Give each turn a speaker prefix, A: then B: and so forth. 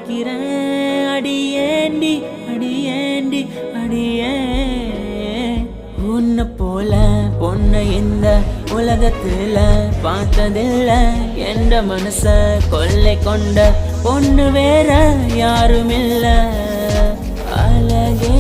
A: நினைக்கிறேன் அடியேண்டி அடியேண்டி அடியே உன்னை போல பொண்ணு இந்த உலகத்துல பார்த்ததில்ல என்ற மனச கொள்ளை கொண்ட பொண்ணு வேற யாரும் இல்ல அழகே